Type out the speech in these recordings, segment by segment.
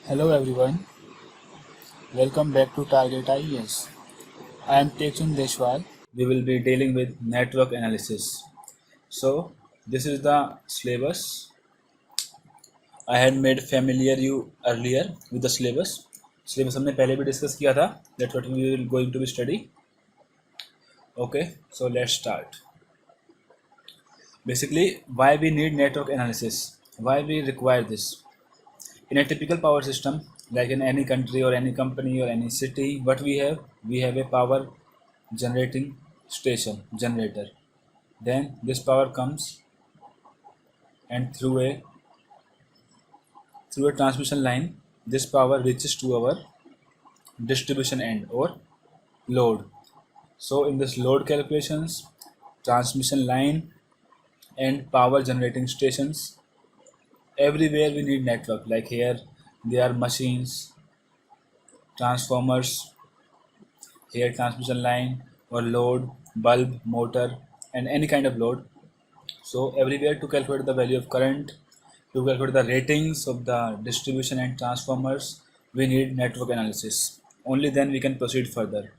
Hello everyone, welcome back to Target IES. I am Tekchun Deshwal. We will be dealing with network analysis. So, this is the syllabus. I had made familiar you earlier with the syllabus. Syllabus हमने पहले भी discuss किया था. That's what we will going to be study. Okay, so let's start. Basically, why we need network analysis? Why we require this? In a typical power system, like in any country or any company or any city, what we have a power generating station generator. Then this power comes and through a transmission line, this power reaches to our distribution end or load. So in this load calculations, transmission line and power generating stations, everywhere we need network. Like here there are machines, transformers, here transmission line or load, bulb, motor, and any kind of load. So everywhere to calculate the value of current, to calculate the ratings of the distribution and transformers, we need network analysis. Only then we can proceed further.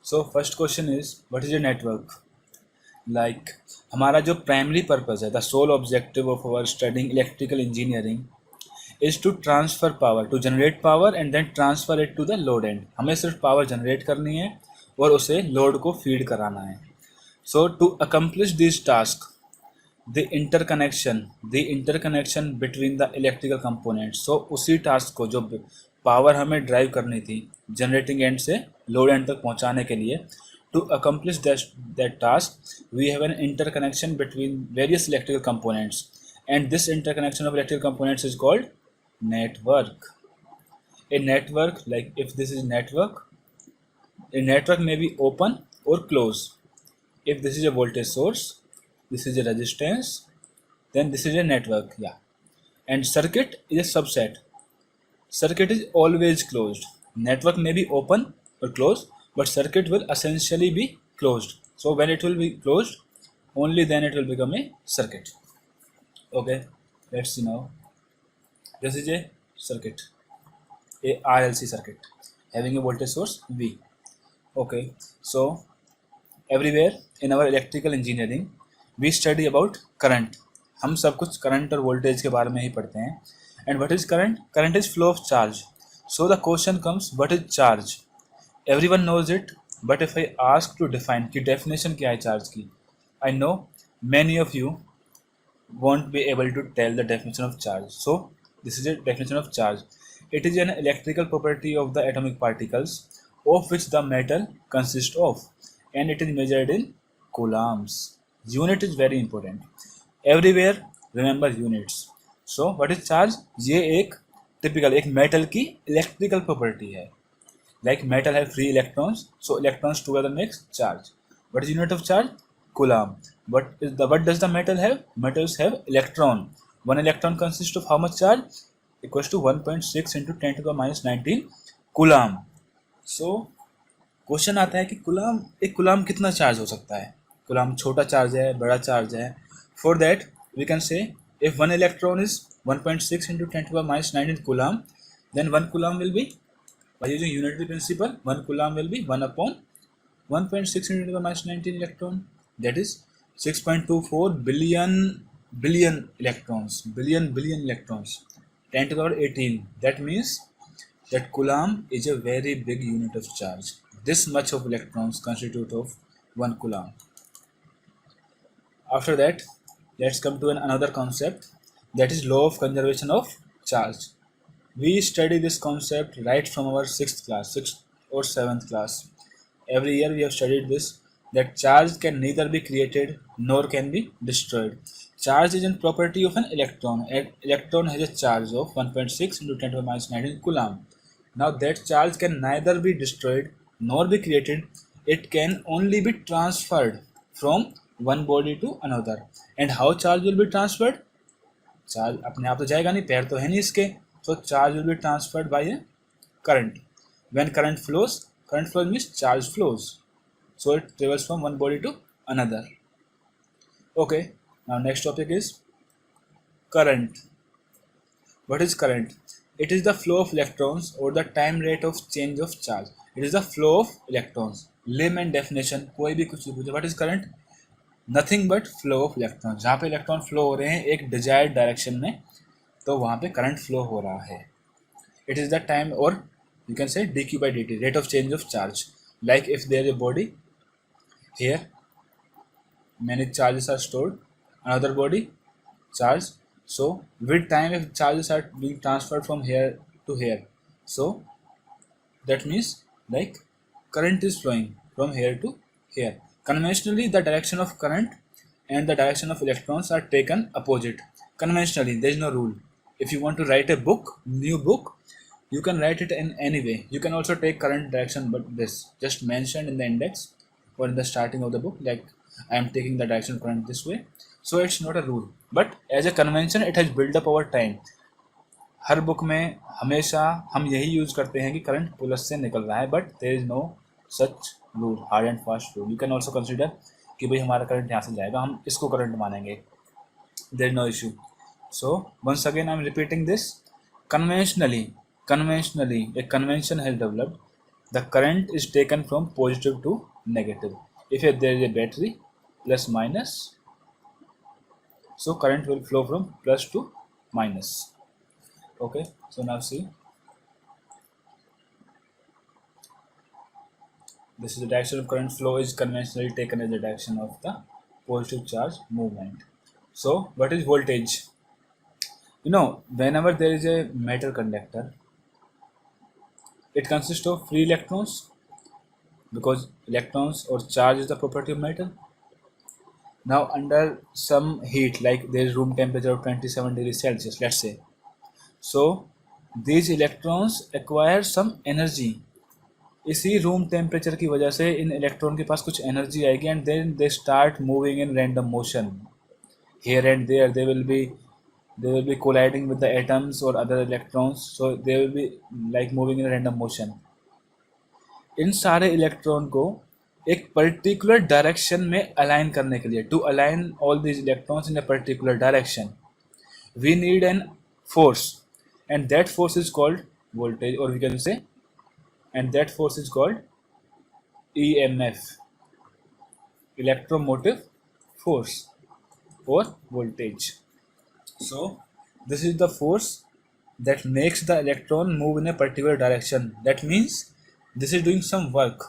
So first question is, what is a network? Like हमारा जो primary purpose है, the sole objective of our studying electrical engineering is to transfer power, to generate power and then transfer it to the load end. हमें सिर्फ power generate करनी है और उसे load को feed कराना है. So to accomplish this task, the interconnection between the electrical components. So उसी task को जो power हमें drive करनी थी generating end से load end तक पहुंचाने के लिए, to accomplish that task, we have an interconnection between various electrical components, and this interconnection of electrical components is called network. A network, like if this is network, a network may be open or closed. If this is a voltage source, this is a resistance, then this is a network. Yeah, and circuit is a subset. Circuit is always closed. Network may be open or closed, but circuit will essentially be closed. So when it will be closed, only then it will become a circuit. Okay, let's see now. This is a circuit, a RLC circuit having a voltage source V. Okay, so everywhere in our electrical engineering we study about current. हम सब कुछ current और voltage के बारे में ही पढ़ते हैं. And what is current? Current is flow of charge. So the question comes, what is charge? Everyone knows it, but if I ask to define कि definition क्या है charge की, I know many of you won't be able to tell the definition of charge. So this is a definition of charge. It is an electrical property of the atomic particles of which the metal consists of, and it is measured in coulombs. Unit is very important. Everywhere remember units. So what is charge? ये एक typical एक metal की electrical property है. Like metal have free electrons, so electrons together makes charge. What is unit of charge? Coulomb. What does the metal have? Metals have electron. One electron consists of how much charge? Equals to 1.6 into 10 to the minus 19 coulomb. So question आता है कि एक coulomb कितना charge हो सकता है. Coulomb छोटा charge है, बड़ा चार्ज है. For that we can say if one electron is 1.6 into 10 to the minus 19 coulomb, then 1 coulomb will be, by using unitary principle, 1 coulomb will be 1 upon 1.6 into the minus 19 electron, that is 6.24 billion electrons, billion electrons, 10 to the power 18. That means that coulomb is a very big unit of charge. This much of electrons constitute of 1 coulomb. After that, let's come to another concept, that is law of conservation of charge. We study this concept right from our 6th or 7th class. Every year we have studied this, that charge can neither be created nor can be destroyed. Charge is a property of an electron. An electron has a charge of 1.6 into 10 to the minus 19 coulomb. Now that charge can neither be destroyed nor be created. It can only be transferred from one body to another. And how charge will be transferred? Charge अपने आप तो जाएगा नहीं, पैर तो है नहीं इसके. So charge will be transferred by a current. When current flows means charge flows. So it travels from one body to another. Okay, now next topic is current. What is current? It is the flow of electrons or the time rate of change of charge. It is the flow of electrons. Layman definition, कोई भी कुछ भी पूछे, what is current? Nothing but flow of electrons. जहाँ पे electron flow हो रहे हैं एक डिजायर्ड डायरेक्शन में, तो वहाँ पे करंट फ्लो हो रहा है. It is the time, or you can say dq by dt, rate of change of charge. Like if there is a body here, many charges are stored, another body charge. So with time, if charges are being transferred from here to here, so that means like current is flowing from here to here. Conventionally, the direction of current and the direction of electrons are taken opposite. Conventionally, there is no rule. If you want to write a book, new book, you can write it in any way. You can also take current direction, but this just mentioned in the index or in the starting of the book, like I am taking the direction of current this way. So it's not a rule, but as a convention, it has built up over time. Her book में हमेशा हम यही use करते हैं कि current plus से निकल रहा है, but there is no such rule, hard and fast rule. You can also consider कि भाई हमारा करंट यहाँ से जाएगा, हम इसको करंट मानेंगे, there is no issue. So once again I am repeating this. conventionally a convention has developed, the current is taken from positive to negative. If there is a battery plus minus, so current will flow from plus to minus. Okay, so now see, this is the direction of current flow is conventionally taken as the direction of the positive charge movement. So what is voltage? You know, whenever there is a metal conductor, it consists of free electrons, because electrons or charge is the property of metal. Now under some heat, like there is room temperature of 27 degrees Celsius, let's say, so these electrons acquire some energy. इसी room temperature की वजह से इन electron के पास कुछ energy आएगी, and then they start moving in random motion here and there. They will be colliding with the atoms or other electrons, so they will be like moving in a random motion. इन सारे electron को एक particular direction में align करने के लिए, to align all these electrons in a particular direction, we need an force, and that force is called voltage, or we can say, and that force is called EMF, electromotive force, or voltage. So this is the force that makes the electron move in a particular direction. That means this is doing some work.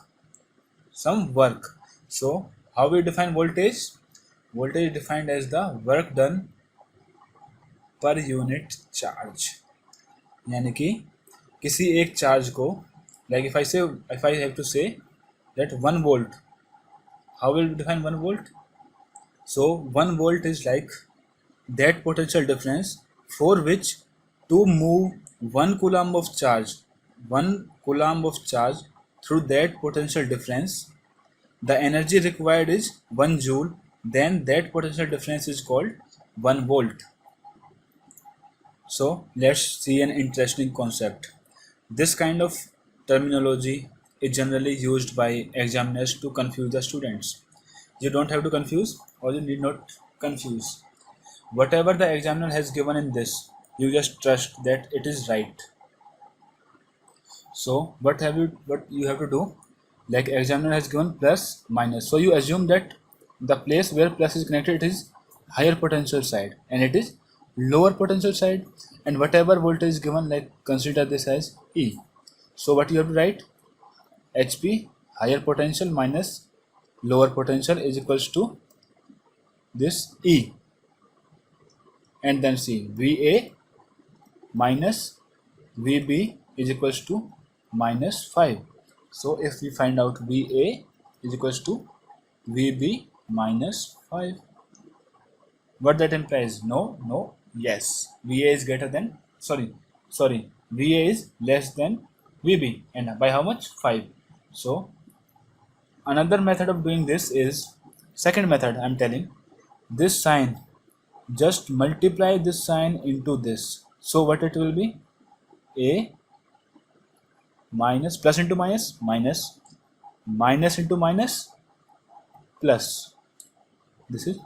So how we define voltage? Voltage is defined as the work done per unit charge. यानी कि किसी एक charge को, like if I have to say that 1 volt, how will we define 1 volt? So 1 volt is like that potential difference for which to move 1 coulomb of charge through that potential difference, the energy required is 1 joule, then that potential difference is called 1 volt. So let's see an interesting concept. This kind of terminology is generally used by examiners to confuse the students. You don't have to confuse, or you need not confuse. Whatever the examiner has given in this, you just trust that it is right. So what you have to do, like examiner has given plus minus, so you assume that the place where plus is connected, it is higher potential side and it is lower potential side, and whatever voltage is given, like consider this as E. So what you have to write, HP higher potential minus lower potential is equals to this E, and then see VA minus VB is equals to minus 5. So if we find out VA is equals to VB minus 5, what that implies? No, yes, VA is greater than, sorry, VA is less than VB, and by how much? 5. So another method of doing this is, second method I am telling, this sign, just multiply this sign into this. So what it will be? A minus, plus into minus, minus into minus, plus. This is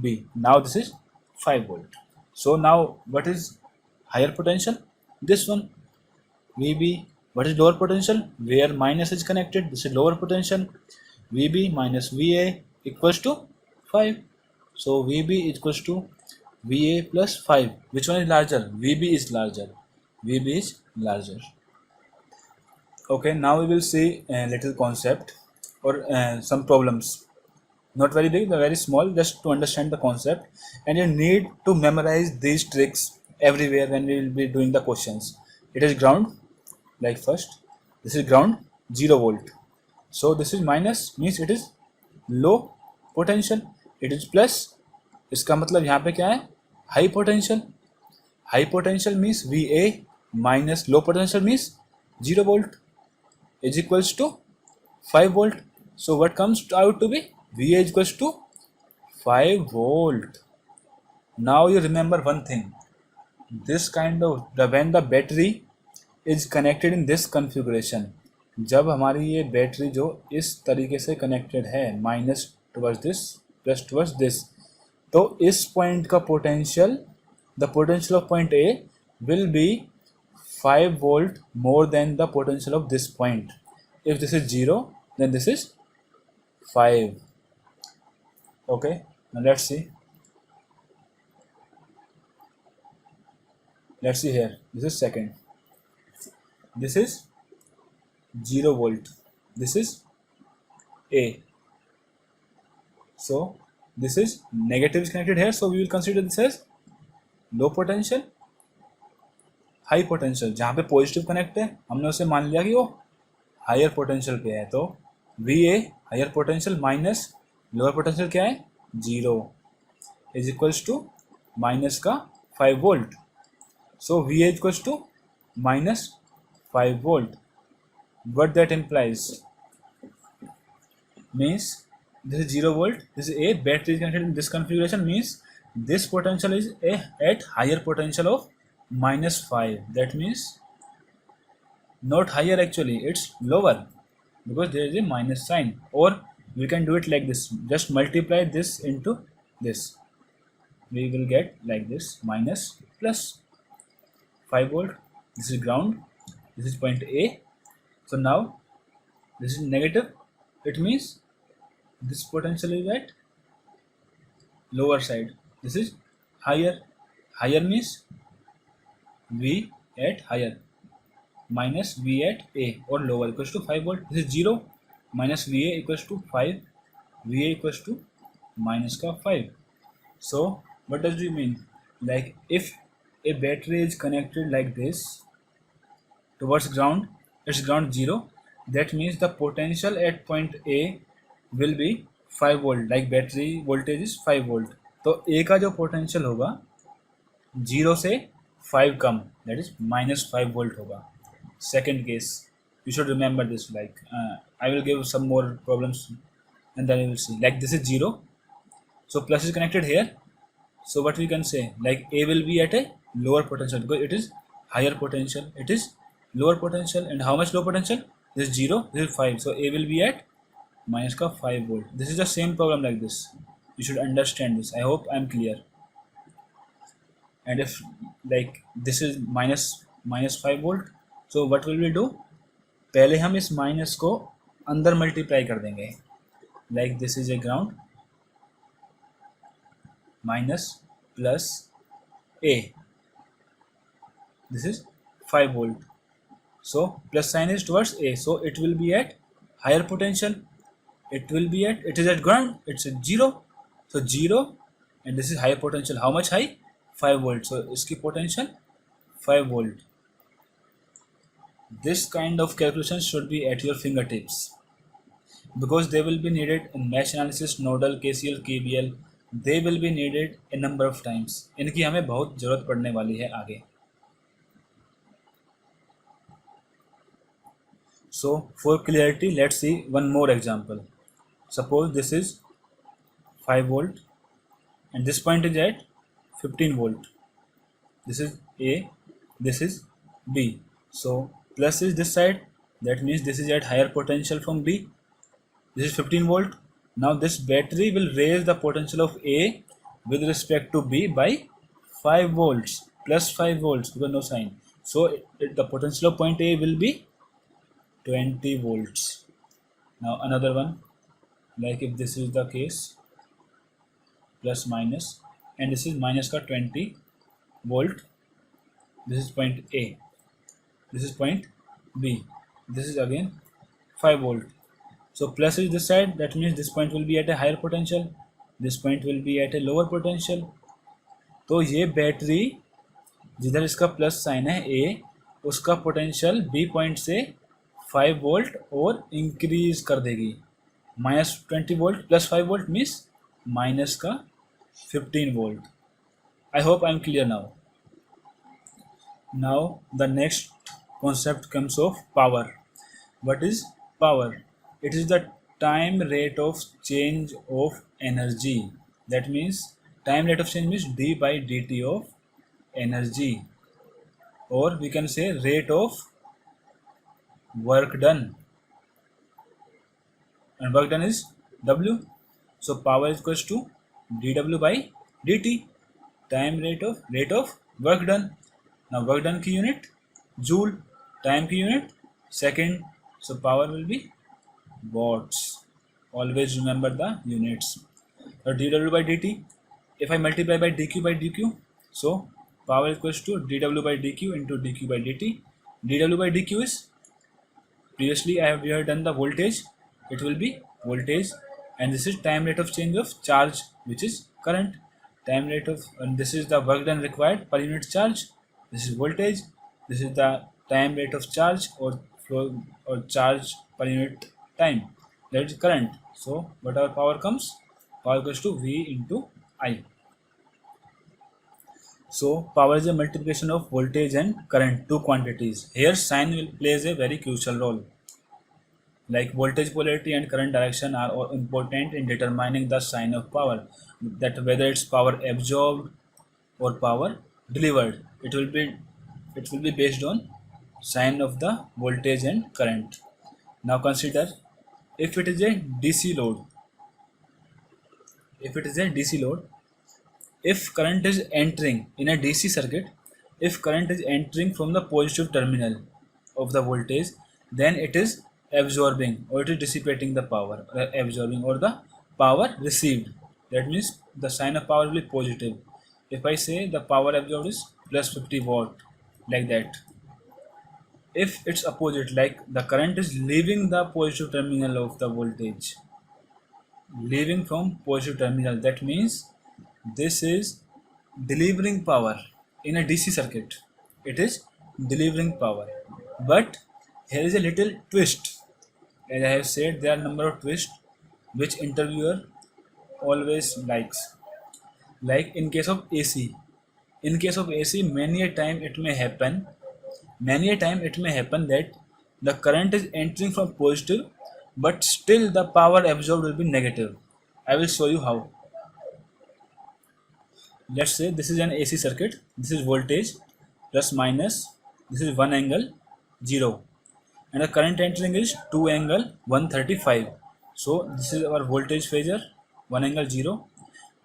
B. Now this is 5 volt. So now what is higher potential? This one, VB. What is lower potential? Where minus is connected, this is lower potential. VB minus VA equals to 5. So VB equals to VA plus 5. Which one is larger? VB is larger. VB is larger. Okay, now we will see a little concept or some problems. Not very big, they're very small, just to understand the concept. And you need to memorize these tricks everywhere when we will be doing the questions. It is ground, like first. This is ground, 0 volt. So this is minus, means it is low potential. It is plus, इसका मतलब यहाँ पे क्या है? High potential. High potential means VA minus low potential means 0 volt is equals to 5 volt. So what comes out to be? VA is equals to 5 volt. Now you remember one thing. This kind of when the battery is connected in this configuration, जब हमारी ये battery जो इस तरीके से connected है, minus towards this plus towards this, तो इस पॉइंट का potential, the potential of point A will be 5 volt more than the potential of this point. If this is 0, then this is 5. Okay, now let's see here. This is second. This is 0 volt. This is A. So this is negative is connected here, so we will consider this as low potential. High potential, जहाँ पे positive connect है हमने उसे मान लिया कि वो higher potential पे है, तो VA higher potential minus lower potential क्या है? 0 इज इक्वल्स टू माइनस का 5 volt. So VA equals to minus 5 volt. what that implies means this is 0 volt, this is A, battery is connected in this configuration, means this potential is at higher potential of minus 5. That means not higher, actually it's lower because there is a minus sign. Or we can do it like this, just multiply this into this, we will get like this, minus plus 5 volt. This is ground, this is point A. So now this is negative, it means this potential is at lower side. This is higher, higher means V at higher minus V at A, or lower, equals to 5 volt. This is 0 minus VA equals to 5, VA equals to minus का 5. So what does it mean? Like if a battery is connected like this towards ground, it's ground 0, that means the potential at point A will be 5 volt, like battery voltage is 5 volt. तो A का जो potential होगा 0 से 5 कम, that is minus 5 volt होगा. Second case, you should remember this. Like I will give some more problems and then you will see. Like this is 0, so plus is connected here, so what we can say, like A will be at a lower potential because it is higher potential, it is lower potential. And how much low potential? This is 0, this is 5, so A will be at minus का 5 volt. This is the same problem like this, you should understand this. I hope I am clear. And if like this is minus 5 volt, so what will we do? पहले हम इस minus को अंदर multiply कर देंगे. Like this is a ground, minus plus A, this is 5 volt, so plus sign is towards A, so it will be at higher potential. It will be at, it is at ground, it's at 0, so 0, and this is higher potential. How much high? 5 volt, so इसकी potential 5 volt. This kind of calculation should be at your fingertips because they will be needed in mesh analysis, nodal, KCL, KVL. They will be needed a number of times. इनकी हमें बहुत ज़रूरत पड़ने वाली है आगे. So for clarity, let's see one more example. Suppose this is 5 volt and this point is at 15 volt. This is A, this is B. So plus is this side, that means this is at higher potential from B. This is 15 volt. Now this battery will raise the potential of A with respect to B by 5 volts, plus 5 volts because no sign. So the potential of point A will be 20 volts. Now another one, like if this is the case, plus minus, and this is minus का 20 volt. This is point A, this is point B, this is again 5 volt. So plus is this side, that means this point will be at a higher potential, this point will be at a lower potential. तो ये battery जिधर इसका plus sign है ए, उसका potential B point से 5 volt और increase कर देगी. -20 volt plus 5 volt means minus का 15 volt. I hope I am clear now. Now the next concept comes of power. What is power? It is the time rate of change of energy. That means time rate of change means d by dt of energy, or we can say rate of work done, and work done is W. So power is equals to dW by dt, time rate of work done. Now work done की unit joule, time की unit second, so power will be watts. Always remember the units. So dW by dt, if I multiply by dq, so power is equals to dW by dq into dq by dt. dW by dq is, previously we have done the voltage, it will be voltage, and this is time rate of change of charge, which is current. Time rate of, and this is the work done required per unit charge. This is voltage, this is the time rate of charge or flow or charge per unit time, that is current. So whatever power comes, power equals to V into I. So power is a multiplication of voltage and current, two quantities. Here sign will plays a very crucial role. Like voltage polarity and current direction are all important in determining the sign of power, that whether it's power absorbed or power delivered, it will be based on sign of the voltage and current. Now consider, if it is a DC load, if current is entering in a DC circuit, if current is entering from the positive terminal of the voltage, then it is absorbing or it is dissipating the power, absorbing or the power received. That means the sign of power will be positive. If I say the power absorbed is plus 50 watt, like that. If it's opposite, like the current is leaving the positive terminal of the voltage, leaving from positive terminal, that means this is delivering power in a DC circuit. It is delivering power. But here is a little twist. As I have said, there are number of twists which interviewer always likes. Like in case of AC, many a time it may happen that the current is entering from positive, but still the power absorbed will be negative. I will show you how. Let's say this is an AC circuit, this is voltage plus minus, this is 1 angle 0, and the current entering is 2 angle 135. So this is our voltage phasor 1 angle 0.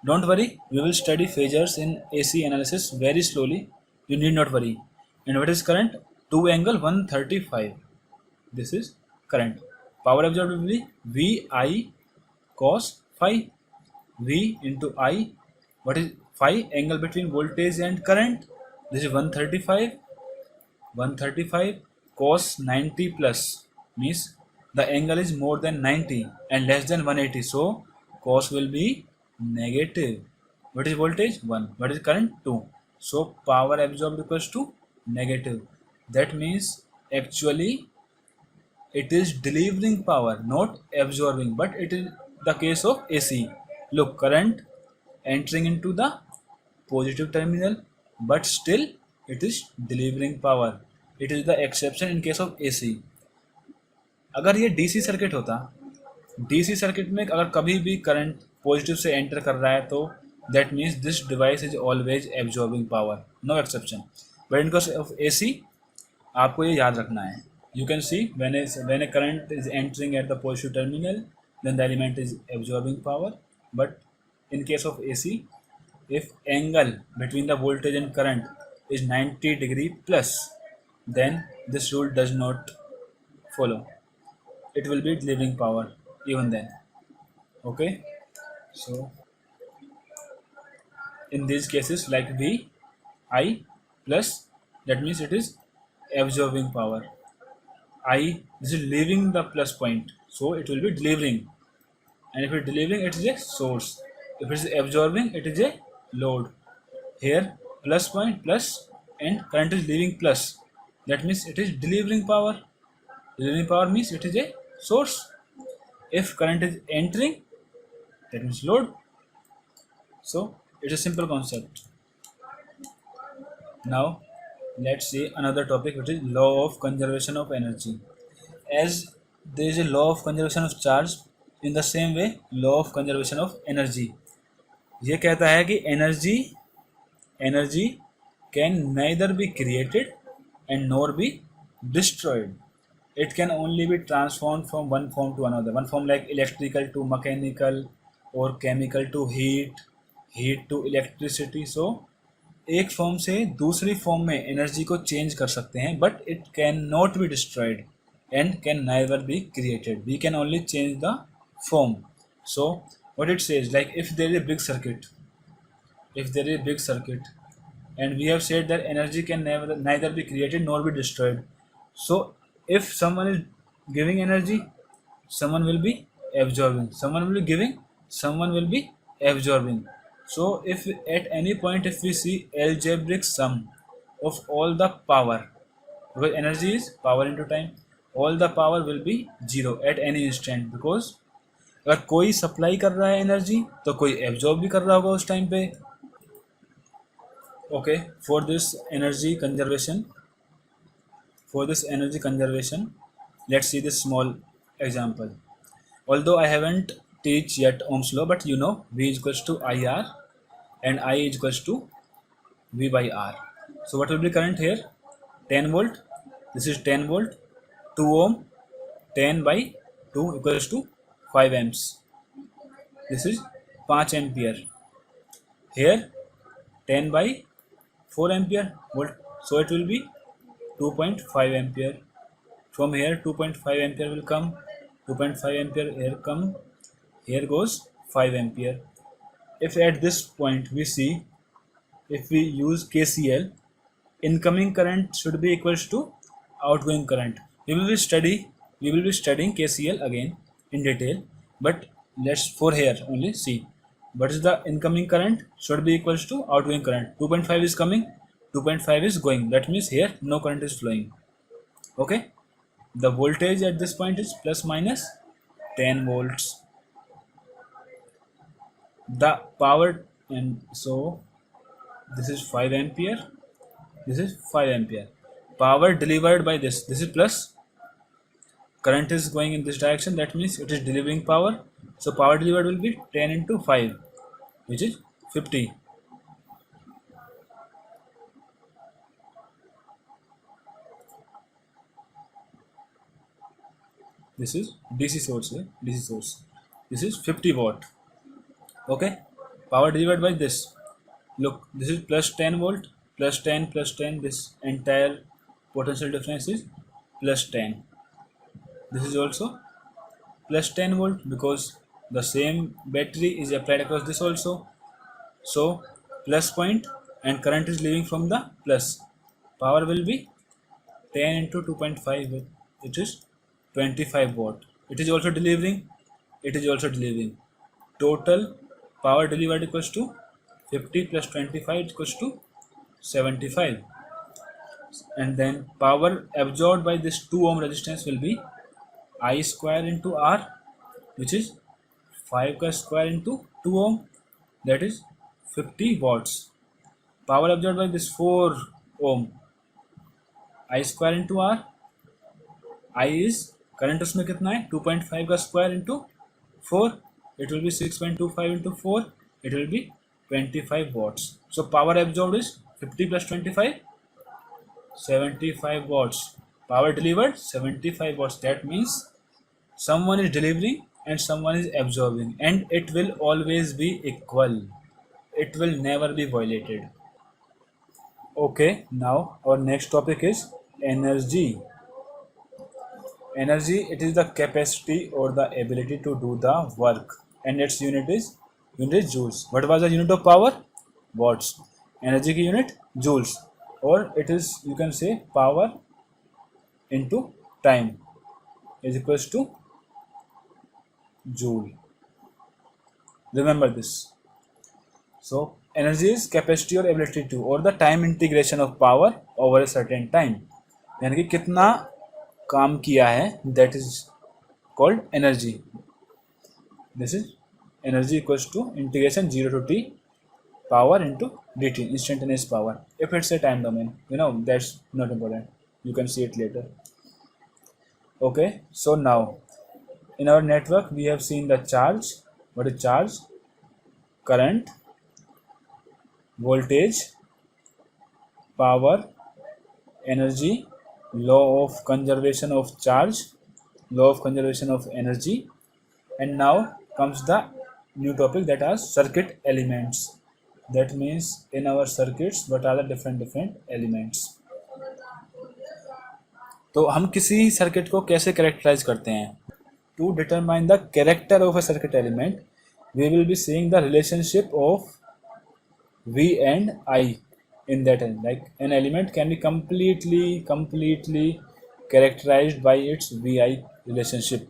Don't worry, we will study phasors in AC analysis very slowly. You need not worry. And what is current? 2 angle 135. This is current. Power absorbed will be VI cos phi. V into I. What is phi? Angle between voltage and current. This is 135. 135 cos 90 plus means the angle is more than 90 and less than 180. So cos will be negative. What is voltage? 1. What is current? 2. So power absorbed equals to negative. That means actually it is delivering power, not absorbing, but it is the case of AC. Look, current entering into the positive terminal, but still it is delivering power. It is the exception in case of AC. अगर ये DC circuit होता, DC circuit में अगर कभी भी current positive से enter कर रहा है तो that means this device is always absorbing power, no exception. But in case of AC आपको ये याद रखना है. You can see when a current is entering at the positive terminal, then the element is absorbing power. But in case of AC, if angle between the voltage and current is 90 degree plus, then this rule does not follow. It will be delivering power even then. Okay, so in these cases, like V I plus, that means it is absorbing power. I, this is leaving the plus point, so it will be delivering. And if it is delivering, it is a source. If it is absorbing, it is a load. Here plus point plus and current is leaving plus. That means it is delivering power. Delivering power means it is a source. If current is entering, that means load. So it's a simple concept. Now let's see another topic, which is law of conservation of energy. As there is a law of conservation of charge, in the same way law of conservation of energy ये कहता है कि energy can neither be created and nor be destroyed. It can only be transformed from one form to another. One form like electrical to mechanical or chemical to heat to electricity. So एक form से दूसरी form में energy को change कर सकते हैं, but it can not be destroyed and can neither be created. We can only change the form. So what it says, like if there is a big circuit, and we have said that energy can neither be created nor be destroyed. So if someone is giving energy, someone will be absorbing, someone will be giving, someone will be absorbing. So if at any point if we see algebraic sum of all the power, because energy is power into time, all the power will be zero at any instant, because अगर कोई supply कर रहा है energy तो कोई absorb भी कर रहा होगा उस टाइम पे. Okay, for this energy conservation let's see this small example. Although I haven't teach yet Ohm's law, but you know V is equals to IR and I is equals to V by R. So what will be current here? 10 volt. This is 10 volt. 2 ohm. 10 by 2 equals to 5 amps. This is 5 ampere. Here 10 by 4 ampere volt. So it will be 2.5 ampere. From here 2.5 ampere will come. 2.5 ampere here come. Here goes 5 ampere. If at this point we see, if we use KCL, incoming current should be equals to outgoing current. We will be studying KCL again in detail, but let's for here only see what is the incoming current should be equals to outgoing current. 2.5 is coming, 2.5 is going, that means here no current is flowing. Okay, the voltage at this point is plus minus 10 volts. The power, and so this is 5 ampere, this is 5 ampere. Power delivered by this is plus, current is going in this direction, that means it is delivering power. So power delivered will be 10 into 5, which is 50. This is DC source. This is 50 watt. Okay, power delivered by this. Look, this is plus 10 volt, plus 10 plus 10. This entire potential difference is plus 10. This is also plus 10 volt, because the same battery is applied across this also. So plus point and current is leaving from the plus. Power will be 10 into 2.5, it is 25 watt. It is also delivering. Total power delivered equals to 50 plus 25 equals to 75. And then power absorbed by this 2 ohm resistance will be I square into R, which is 5 का square into 2 ohm, that is 50 watts. Power absorbed by this 4 ohm, I square into R. I is current उसमें कितना है 2.5 का square into 4, it will be 6.25 into 4, it will be 25 watts. So power absorbed is 50 plus 25, 75 watts. Power delivered 75 watts. That means someone is delivering and someone is absorbing, and it will always be equal. It will never be violated. Okay, now our next topic is energy. Energy, it is the capacity or the ability to do the work, and its unit is joules. What was the unit of power? Watts. Energy की unit joules, or it is, you can say, power into time is equals to joule. Remember this. So energy is capacity or ability to, or the time integration of power over a certain time. यानी कि कितना काम किया है, that is called energy. This is energy equals to integration 0 to t power into dt, instantaneous power. If it's a time domain, that's not important. You can see it later. Okay, so now in our network we have seen the charge. What is charge? Current, voltage, power, energy, law of conservation of charge, law of conservation of energy. And now comes the new topic, that are circuit elements. That means in our circuits what are the different elements. तो हम किसी circuit को कैसे characterize करते हैं? To determine the character of a circuit element, we will be seeing the relationship of V and I in that element. Like an element can be completely characterized by its VI relationship.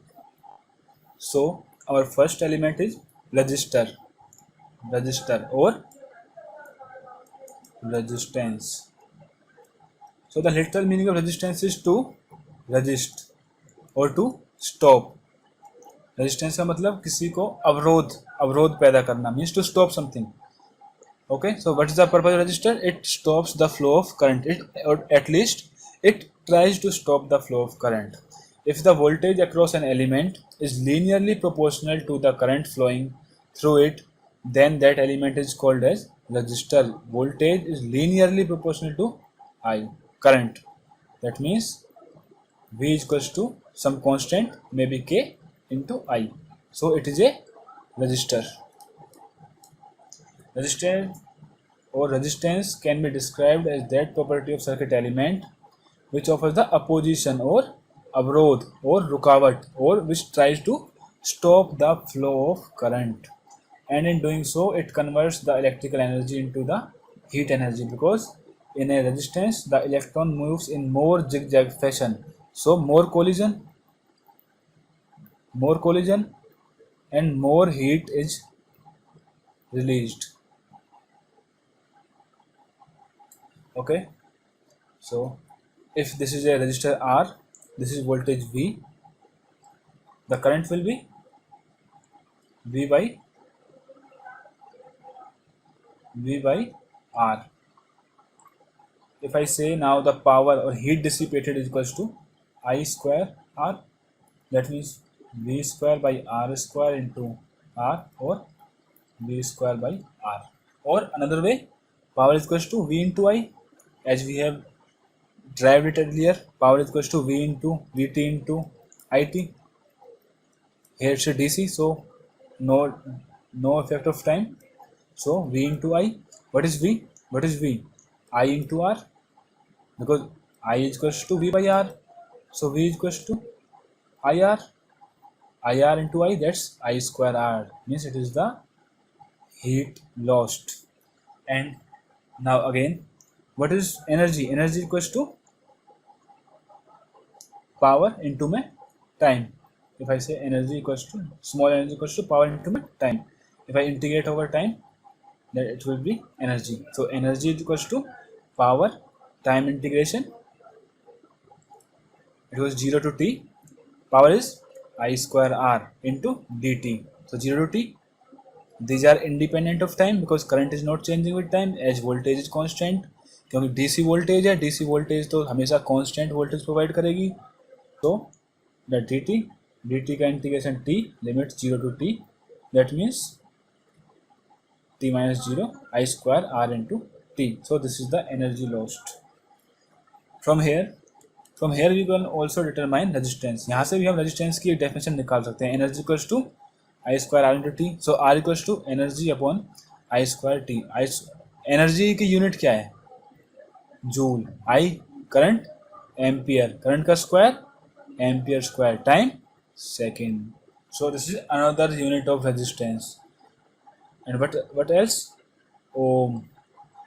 So our first element is resistor or resistance. So the literal meaning of resistance is to resist or to stop. Resistance का मतलब किसी को अवरोध पैदा करना, means to stop something. Okay, so what is the purpose of resistor? It stops the flow of current, or at least it tries to stop the flow of current. If the voltage across an element is linearly proportional to the current flowing through it, then that element is called as resistor. Voltage is linearly proportional to I, current. That means V is equals to some constant, maybe K into I. So it is a resistor. Resistance or resistance can be described as that property of circuit element which offers the opposition or अवरोध or रुकावट, or which tries to stop the flow of current, and in doing so it converts the electrical energy into the heat energy, because in a resistance the electron moves in more zigzag fashion, so more collision and more heat is released. Okay, so if this is a resistor R, this is voltage V, the current will be V by R. If I say now the power or heat dissipated is equals to I square R, that means V square by R square into R, or V square by R. Or another way, power is equals to V into I, as we have derived it earlier. Power is equals to Vt into It. Here it's a DC, so no effect of time. So V into I. What is V? I into R, because I is equals to V by R. So V is equals to IR into I, that's I square R, means it is the heat lost. And now again, what is energy? Energy equals to power into my time. If I say energy equals to small energy equals to power into my time, if I integrate over time, then it will be energy. So energy is equals to power time integration, it was 0 to t, power is I square R into dt. So 0 to t, these are independent of time because current is not changing with time, as voltage is constant. क्योंकि DC voltage है, DC voltage तो हमेशा constant voltage provide करेगी. तो that dt का integration t limit 0 to t, that means t minus 0 I square R into t. So this is the energy lost. From here we can also determine resistance. यहाँ से भी हम resistance की एक definition निकाल सकते हैं. Energy equals to I square R into t. So R equals to energy upon I square t. Energy की यूनिट क्या है? Joule. I current, ampere, current का square, ampere square time second. So this is another unit of resistance. And what else? Ohm.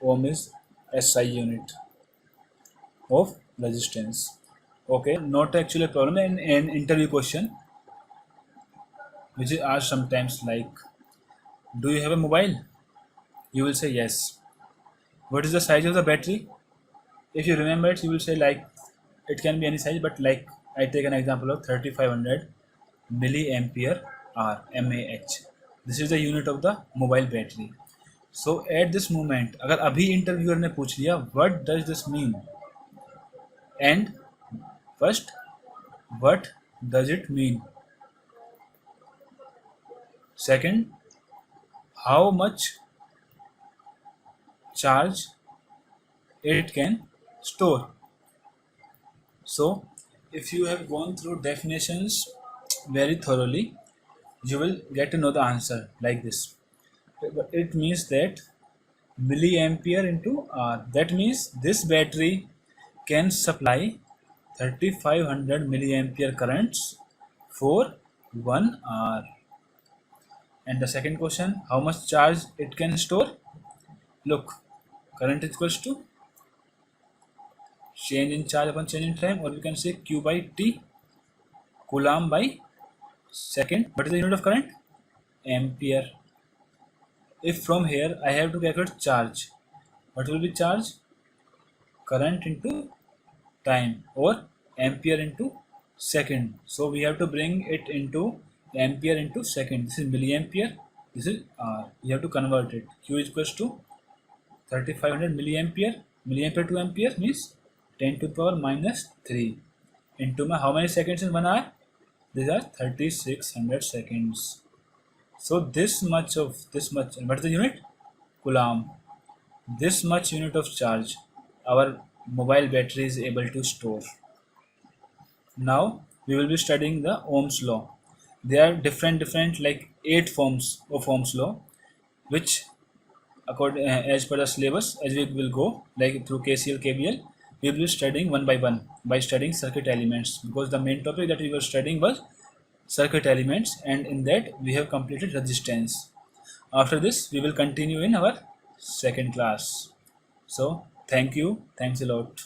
Ohm is SI unit of resistance. Okay, not actually a problem. In an interview question, which is asked sometimes like, do you have a mobile? You will say yes. What is the size of the battery? If you remember it, you will say like, it can be any size, but like I take an example of 3500 milliampere hour, mAh. This is the unit of the mobile battery. So at this moment, अगर अभी interviewer ने पूछ लिया what does this mean, and first what does it mean, second how much charge it can store. So if you have gone through definitions very thoroughly, you will get to know the answer like this. It means that milliampere into hour. That means this battery can supply 3500 milliampere currents for 1 hour. And the second question, how much charge it can store? Look, current is equals to change in charge upon change in time, or we can say Q by T, Coulomb by second. What is the unit of current? Ampere. If from here I have to calculate charge, what will be charge? Current into time, or ampere into second. So we have to bring it into ampere into second. This is milliampere, this is hour. You have to convert it. Q is equals to 3500 milliampere. Milliampere to ampere means 10 to the power minus 3 into how many seconds in 1 hour? These are 3600 seconds. So this much, and what is the unit? Coulomb. This much unit of charge our mobile battery is able to store. Now we will be studying the Ohm's law. There are different like 8 forms of Ohm's law, which according as per the syllabus, as we will go like through KCL, KVL, we will be studying one by one by studying circuit elements, because the main topic that we were studying was circuit elements, and in that we have completed resistance. After this we will continue in our second class. So thank you, thanks a lot.